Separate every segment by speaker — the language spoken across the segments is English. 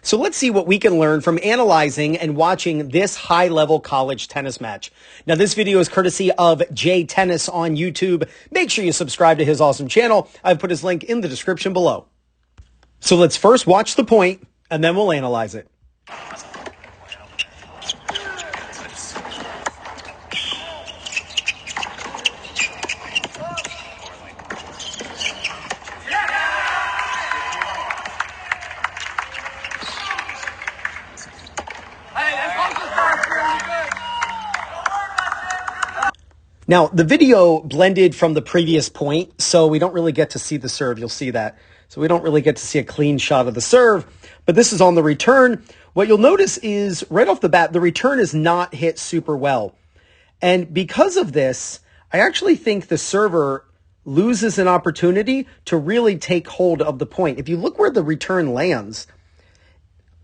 Speaker 1: So let's see what we can learn from analyzing and watching this high-level college tennis match. Now, this video is courtesy of Jay Tennis on YouTube. Make sure you subscribe to his awesome channel. I've put his link in the description below. So let's first watch the point, and then we'll analyze it. Now, the video blended from the previous point, so we don't really get to see the serve. You'll see that. So we don't really get to see a clean shot of the serve, but this is on the return. What you'll notice is right off the bat, the return is not hit super well. And because of this, I actually think the server loses an opportunity to really take hold of the point. If you look where the return lands,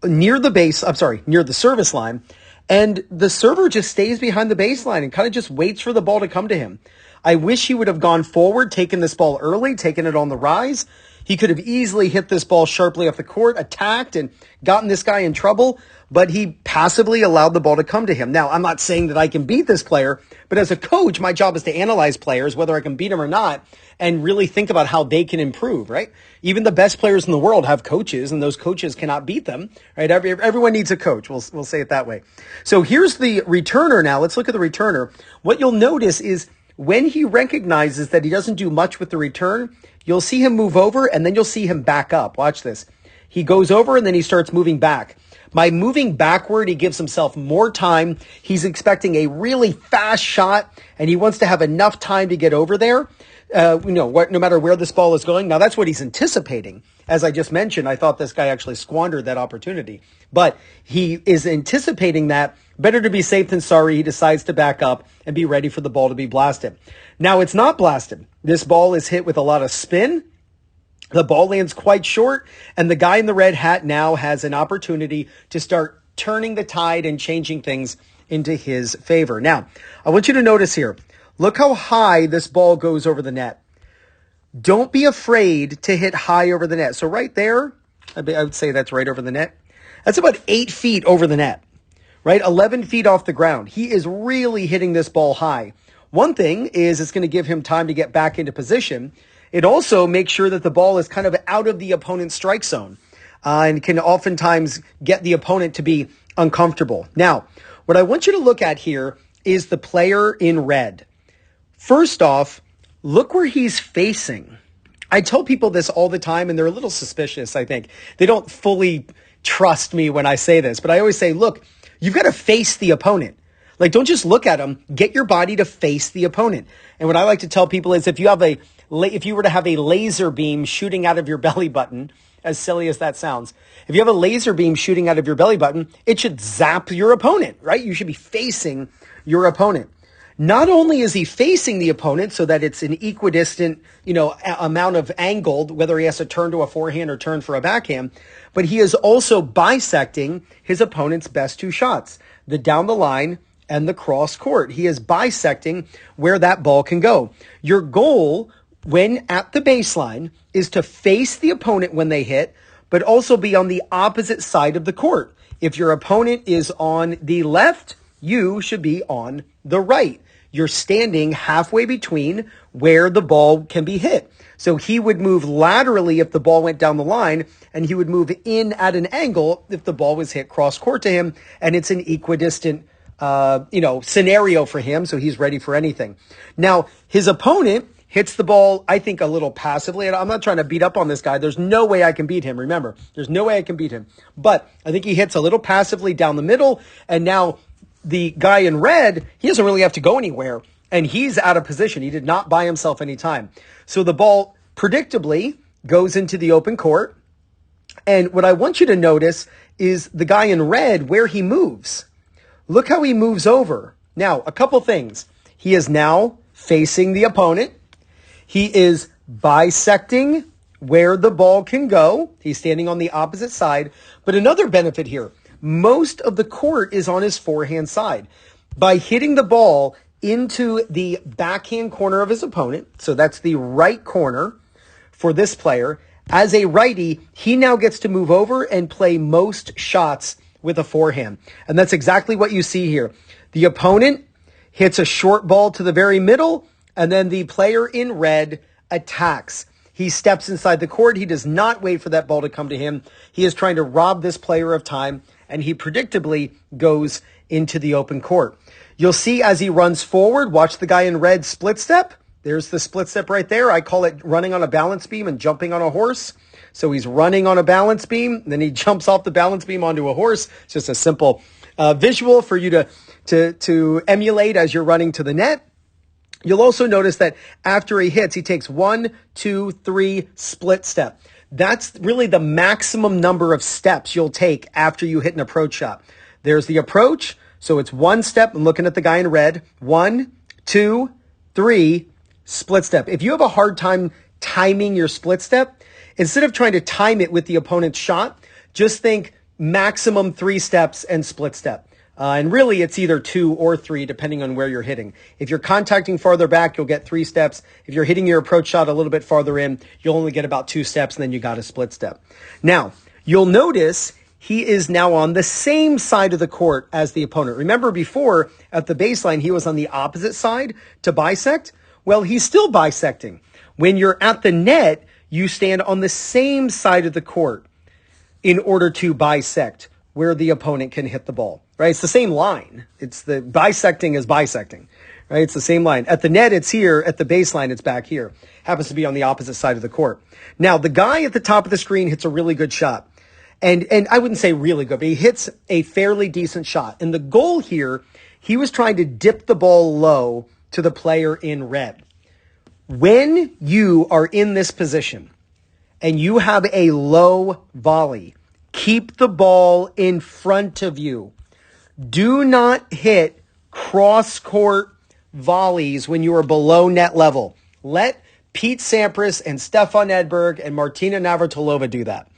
Speaker 1: near the service line, and the server just stays behind the baseline and kind of just waits for the ball to come to him. I wish he would have gone forward, taken this ball early, taken it on the rise. He could have easily hit this ball sharply off the court, attacked, and gotten this guy in trouble, but he passively allowed the ball to come to him. Now, I'm not saying that I can beat this player, but as a coach, my job is to analyze players, whether I can beat them or not, and really think about how they can improve, right? Even the best players in the world have coaches, and those coaches cannot beat them, right? Everyone needs a coach. We'll say it that way. So here's the returner now. Let's look at the returner. What you'll notice is when he recognizes that he doesn't do much with the return, you'll see him move over, and then you'll see him back up. Watch this. He goes over, and then he starts moving back. By moving backward, he gives himself more time. He's expecting a really fast shot, and he wants to have enough time to get over there. No matter where this ball is going. Now, that's what he's anticipating. As I just mentioned, I thought this guy actually squandered that opportunity. But he is anticipating that. Better to be safe than sorry. He decides to back up and be ready for the ball to be blasted. Now, it's not blasted. This ball is hit with a lot of spin. The ball lands quite short, and the guy in the red hat now has an opportunity to start turning the tide and changing things into his favor. Now, I want you to notice here. Look how high this ball goes over the net. Don't be afraid to hit high over the net. So right there, I would say that's right over the net. That's about 8 feet over the net, right? 11 feet off the ground. He is really hitting this ball high. One thing is it's going to give him time to get back into position. It also makes sure that the ball is kind of out of the opponent's strike zone and can oftentimes get the opponent to be uncomfortable. Now, what I want you to look at here is the player in red. First off, look where he's facing. I tell people this all the time, and they're a little suspicious, I think. They don't fully trust me when I say this, but I always say, look, you've got to face the opponent. Like, don't just look at him. Get your body to face the opponent. And what I like to tell people is if you were to have a laser beam shooting out of your belly button, as silly as that sounds, if you have a laser beam shooting out of your belly button, it should zap your opponent, right? You should be facing your opponent. Not only is he facing the opponent so that it's an equidistant, amount of angled, whether he has to turn to a forehand or turn for a backhand, but he is also bisecting his opponent's best two shots, the down the line and the cross court. He is bisecting where that ball can go. Your goal when at the baseline is to face the opponent when they hit, but also be on the opposite side of the court. If your opponent is on the left, you should be on the right. You're standing halfway between where the ball can be hit. So he would move laterally if the ball went down the line, and he would move in at an angle if the ball was hit cross court to him, and it's an equidistant scenario for him, so he's ready for anything. Now, his opponent hits the ball, I think, a little passively. And I'm not trying to beat up on this guy. There's no way I can beat him. Remember, there's no way I can beat him. But I think he hits a little passively down the middle, and now the guy in red, he doesn't really have to go anywhere, and he's out of position. He did not buy himself any time. So the ball predictably goes into the open court, and what I want you to notice is the guy in red, where he moves. Look how he moves over. Now, a couple things. He is now facing the opponent. He is bisecting where the ball can go. He's standing on the opposite side. But another benefit here, most of the court is on his forehand side. By hitting the ball into the backhand corner of his opponent, so that's the right corner for this player, As a righty, he now gets to move over and play most shots with a forehand. And that's exactly what you see here. The opponent hits a short ball to the very middle, and then the player in red attacks. He steps inside the court. He does not wait for that ball to come to him. He is trying to rob this player of time, and he predictably goes into the open court. You'll see as he runs forward, watch the guy in red split step. There's the split step right there. I call it running on a balance beam and jumping on a horse. So he's running on a balance beam, then he jumps off the balance beam onto a horse. It's just a simple visual for you to emulate as you're running to the net. You'll also notice that after he hits, he takes 1, 2, 3 split step. That's really the maximum number of steps you'll take after you hit an approach shot. There's the approach. So it's 1 step. I'm looking at the guy in red. 1, 2, 3, split step. If you have a hard time timing your split step, instead of trying to time it with the opponent's shot, just think maximum 3 steps and split step. And really, it's either 2 or 3, depending on where you're hitting. If you're contacting farther back, you'll get 3 steps. If you're hitting your approach shot a little bit farther in, you'll only get about 2 steps, and then you got a split step. Now, you'll notice he is now on the same side of the court as the opponent. Remember before, at the baseline, he was on the opposite side to bisect? Well, he's still bisecting. When you're at the net, you stand on the same side of the court in order to bisect where the opponent can hit the ball, right? It's the same line. It's the bisecting is bisecting, right? It's the same line. At the net, it's here. At the baseline, it's back here. Happens to be on the opposite side of the court. Now, the guy at the top of the screen hits a really good shot. And I wouldn't say really good, but he hits a fairly decent shot. And the goal here, he was trying to dip the ball low to the player in red. When you are in this position and you have a low volley, keep the ball in front of you. Do not hit cross-court volleys when you are below net level. Let Pete Sampras and Stefan Edberg and Martina Navratilova do that.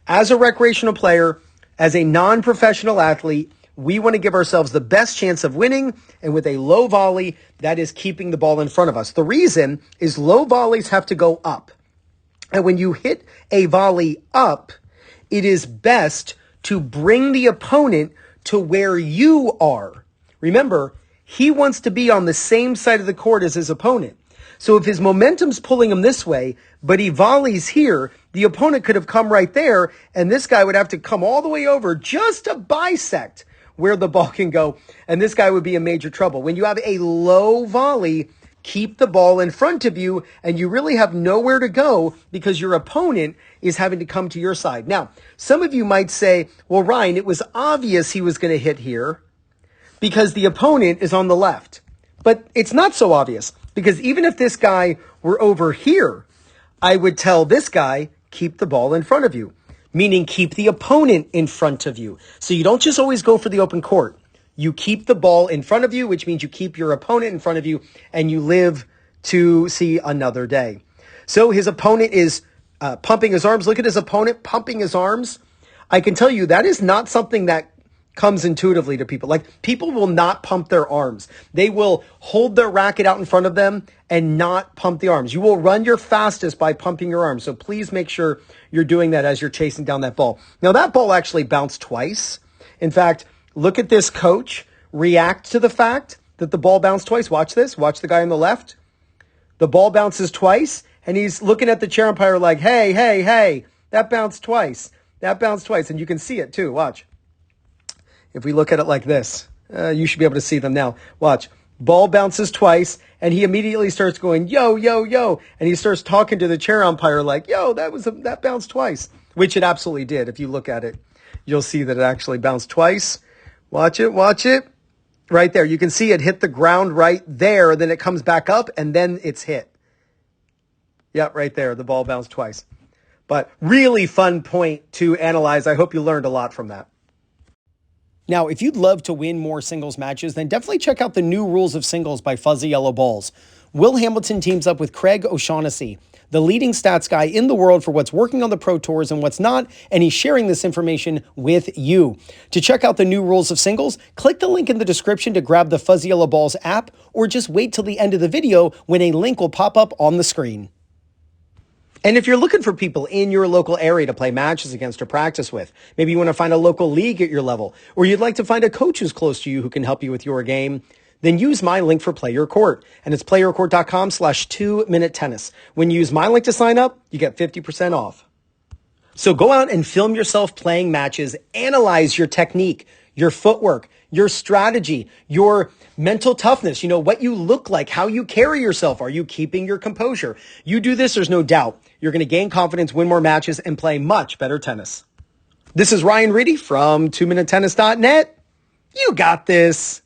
Speaker 1: As a recreational player, as a non-professional athlete, we want to give ourselves the best chance of winning, and with a low volley, that is keeping the ball in front of us. The reason is low volleys have to go up. And when you hit a volley up, it is best to bring the opponent to where you are. Remember, he wants to be on the same side of the court as his opponent. So if his momentum's pulling him this way, but he volleys here, the opponent could have come right there, and this guy would have to come all the way over just to bisect where the ball can go, and this guy would be in major trouble. When you have a low volley, keep the ball in front of you, and you really have nowhere to go because your opponent is having to come to your side. Now, some of you might say, well, Ryan, it was obvious he was going to hit here because the opponent is on the left. But it's not so obvious, because even if this guy were over here, I would tell this guy, keep the ball in front of you, meaning keep the opponent in front of you. So you don't just always go for the open court. You keep the ball in front of you, which means you keep your opponent in front of you, and you live to see another day. So his opponent is pumping his arms. Look at his opponent pumping his arms. I can tell you that is not something that comes intuitively to people. Like, people will not pump their arms. They will hold their racket out in front of them and not pump the arms. You will run your fastest by pumping your arms. So please make sure you're doing that as you're chasing down that ball. Now, that ball actually bounced twice. In fact, look at this coach react to the fact that the ball bounced twice. Watch this. Watch the guy on the left. The ball bounces twice, and he's looking at the chair umpire like, hey, that bounced twice. That bounced twice. And you can see it too. Watch. If we look at it like this, you should be able to see them now. Watch. Ball bounces twice, and he immediately starts going, yo, yo, yo. And he starts talking to the chair umpire like, yo, that bounced twice, which it absolutely did. If you look at it, you'll see that it actually bounced twice. Watch it. Right there. You can see it hit the ground right there. Then it comes back up, and then it's hit. Yep, right there. The ball bounced twice. But really fun point to analyze. I hope you learned a lot from that. Now, if you'd love to win more singles matches, then definitely check out the new rules of singles by Fuzzy Yellow Balls. Will Hamilton teams up with Craig O'Shaughnessy, the leading stats guy in the world for what's working on the Pro Tours and what's not, and he's sharing this information with you. To check out the new rules of singles, click the link in the description to grab the Fuzzy Yellow Balls app, or just wait till the end of the video when a link will pop up on the screen. And if you're looking for people in your local area to play matches against or practice with, maybe you want to find a local league at your level, or you'd like to find a coach who's close to you who can help you with your game, then use my link for Play Your Court. And it's playyourcourt.com/2minute tennis. When you use my link to sign up, you get 50% off. So go out and film yourself playing matches, analyze your technique, your footwork, your strategy, your mental toughness, what you look like, how you carry yourself. Are you keeping your composure? You do this, there's no doubt you're going to gain confidence, win more matches, and play much better tennis. This is Ryan Reedy from 2minutetennis.net. You got this.